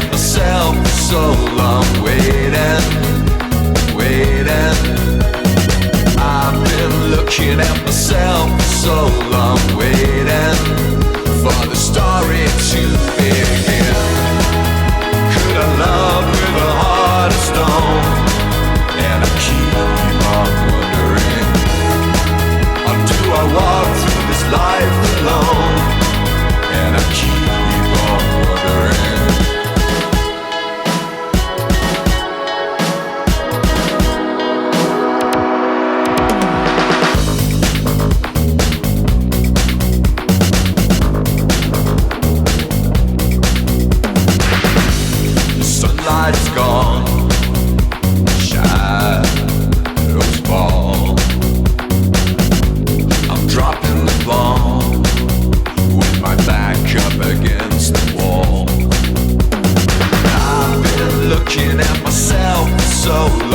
at myself for so long, waiting, waiting. I've been looking at myself for so long, waiting for the story to begin. Could I love with a heart of stone? And I keep on wondering, or do I walk through this life alone? And I keep on wondering. The sunlight's gone, shadows fall. I'm dropping the bomb with my back up against the wall. I've been looking at myself for so long.